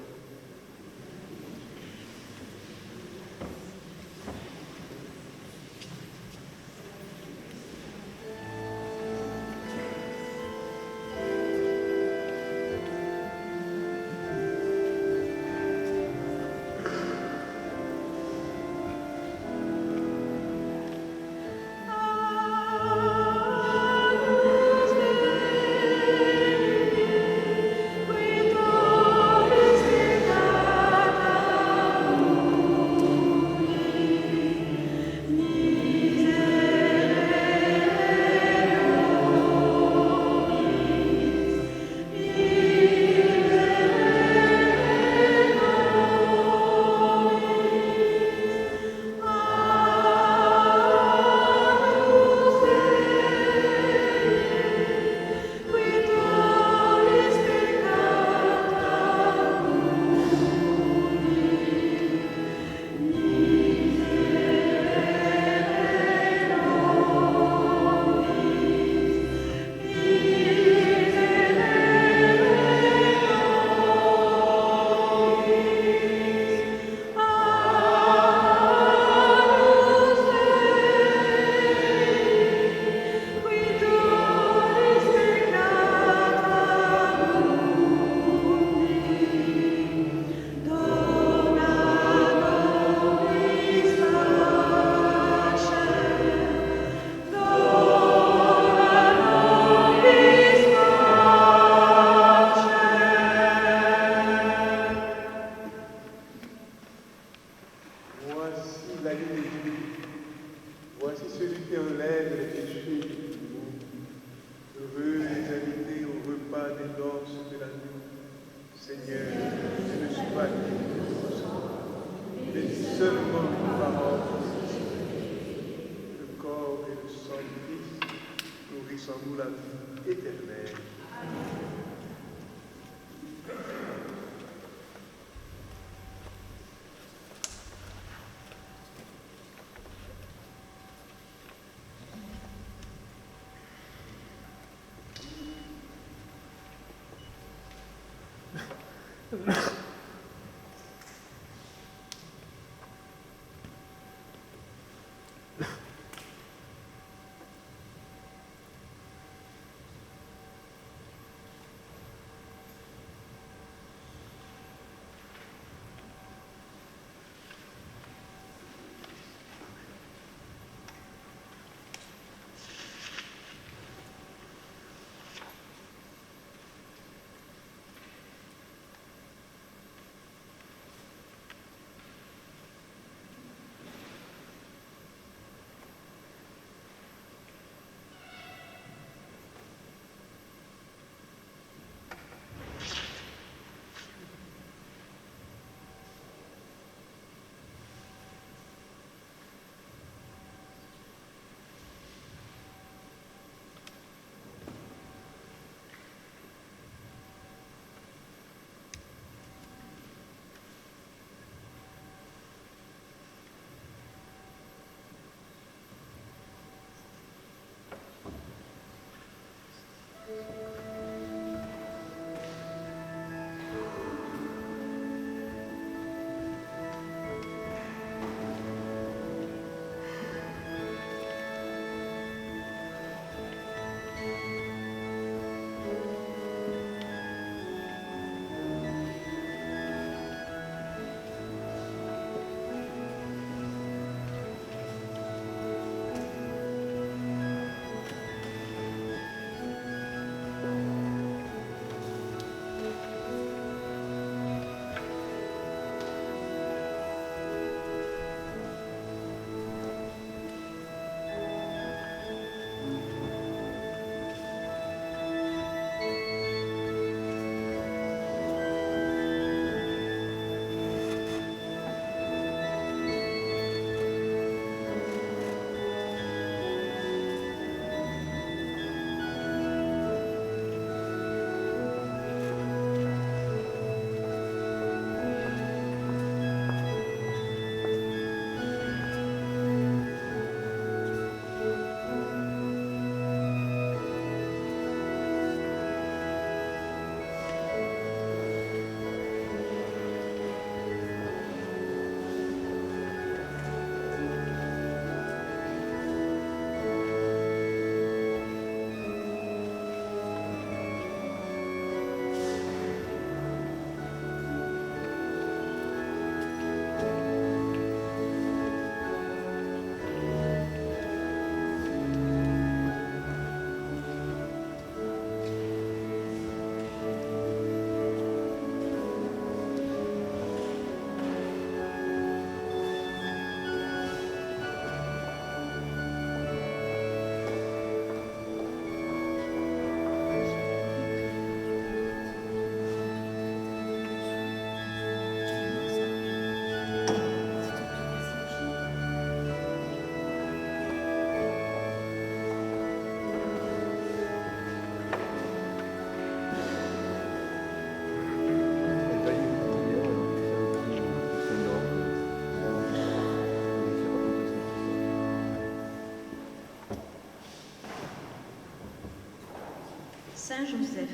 Saint Joseph,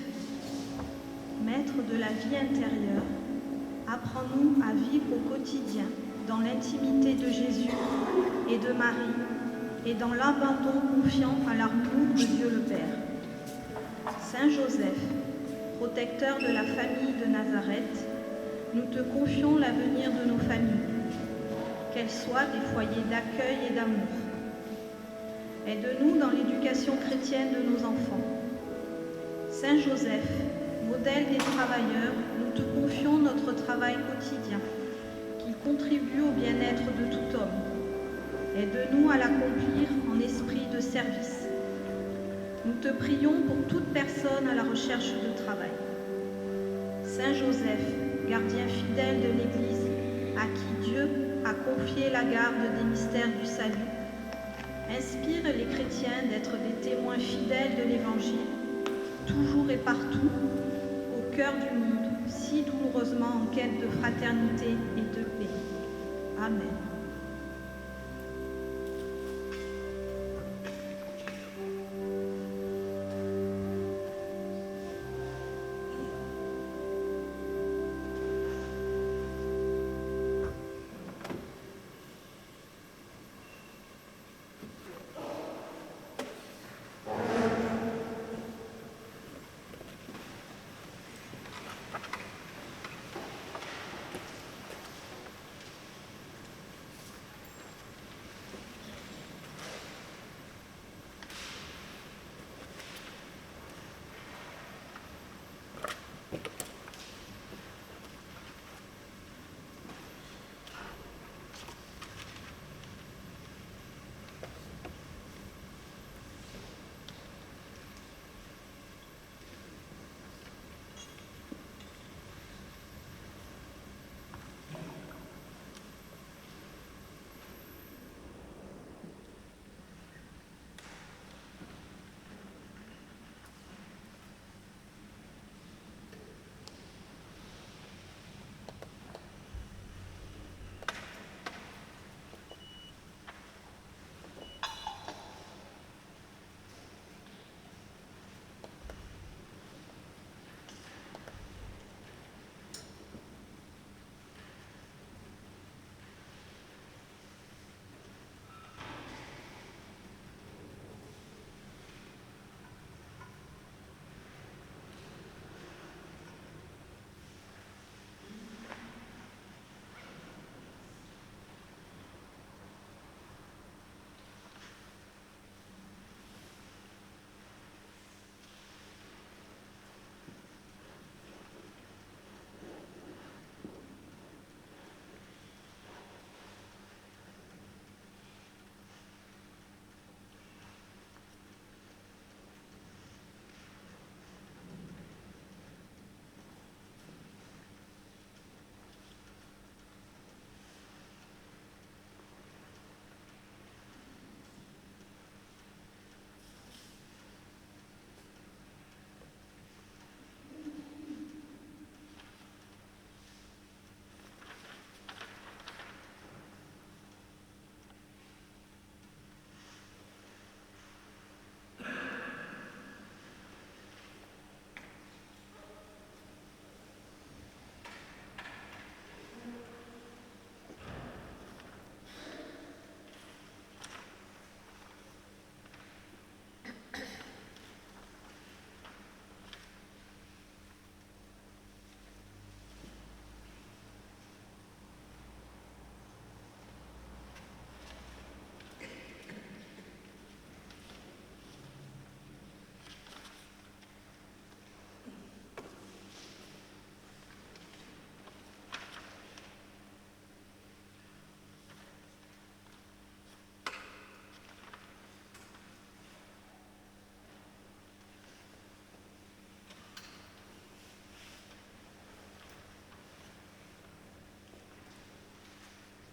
maître de la vie intérieure, apprends-nous à vivre au quotidien dans l'intimité de Jésus et de Marie et dans l'abandon confiant à l'amour de Dieu le Père. Saint Joseph, protecteur de la famille de Nazareth, nous te confions l'avenir de nos familles, qu'elles soient des foyers d'accueil et d'amour. Aide-nous dans l'éducation chrétienne de nos enfants. Saint Joseph, modèle des travailleurs, nous te confions notre travail quotidien, qu'il contribue au bien-être de tout homme. Aide-nous à l'accomplir en esprit de service. Nous te prions pour toute personne à la recherche de travail. Saint Joseph, gardien fidèle de l'Église, à qui Dieu a confié la garde des mystères du salut, inspire les chrétiens d'être des témoins fidèles de l'Évangile, toujours et partout, au cœur du monde, si douloureusement en quête de fraternité et de paix. Amen.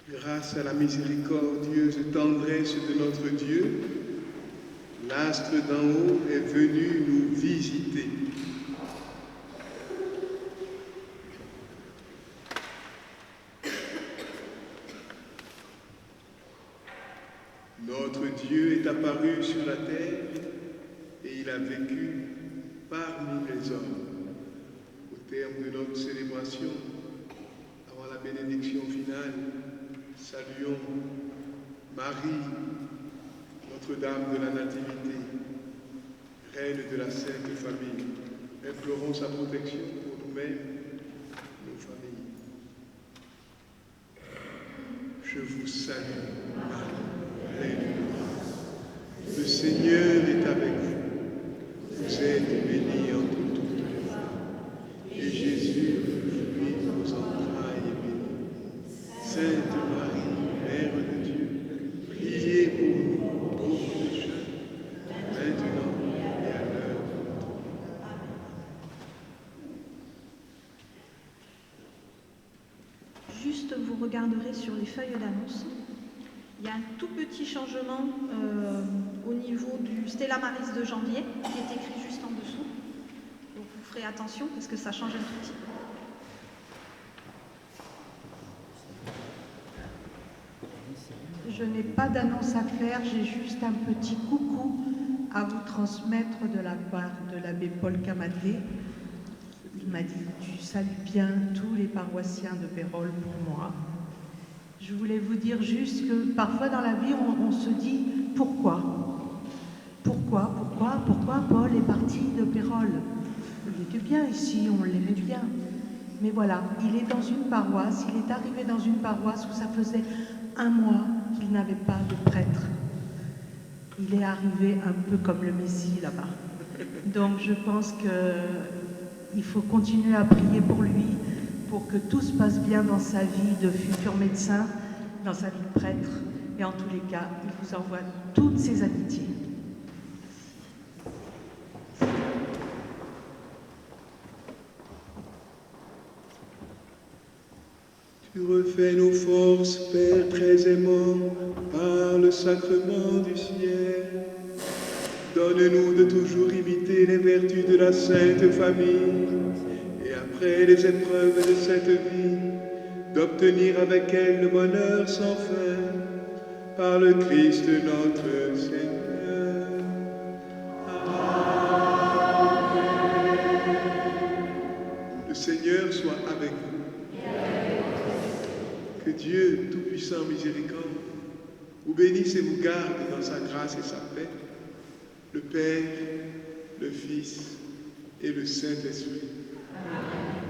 Grâce à la miséricordieuse tendresse de notre Dieu, l'astre d'en haut est venu nous visiter. Notre Dieu est apparu sur la terre et il a vécu par hommes. Au terme de notre célébration, avant la bénédiction finale, saluons Marie, Notre-Dame de la Nativité, Reine de la Sainte Famille. Implorons sa protection pour nous-mêmes, nos familles. Je vous salue, Marie, Reine de grâce. Le Seigneur est avec vous. Vous êtes bénie entre toutes les femmes. Et Jésus, le fruit de vos entrailles, est béni. Sainte Marie, Mère de Dieu, priez pour nous, pauvres pécheurs, maintenant et à l'heure de notre mort. Juste, vous regarderez sur les feuilles d'annonce. Il y a un tout petit changement au niveau du Stella Maris de janvier, qui est écrit juste en dessous. Donc vous ferez attention parce que ça change un tout petit peu. Je n'ai pas d'annonce à faire, j'ai juste un petit coucou à vous transmettre de la part de l'abbé Paul Camaté. Il m'a dit « Tu salues bien tous les paroissiens de Pérols pour moi ». Je voulais vous dire juste que parfois dans la vie, on se dit « Pourquoi ? Pourquoi Paul est parti de Pérols ? Il était bien ici, on l'aimait bien. Mais voilà, il est dans une paroisse, il est arrivé dans une paroisse où ça faisait 1 mois qu'il n'avait pas de prêtre. Il est arrivé un peu comme le Messie là-bas. Donc je pense qu'il faut continuer à prier pour lui, pour que tout se passe bien dans sa vie de futur médecin, dans sa vie de prêtre. Et en tous les cas, il vous envoie toutes ses amitiés. Tu refais nos forces, Père très aimant, par le sacrement du ciel. Donne-nous de toujours imiter les vertus de la Sainte Famille, et après les épreuves de cette vie, d'obtenir avec elle le bonheur sans fin, par le Christ notre Seigneur. Amen. Le Seigneur soit avec vous. Que Dieu, Tout-Puissant, Miséricorde, vous bénisse et vous garde dans sa grâce et sa paix, le Père, le Fils et le Saint-Esprit. Amen.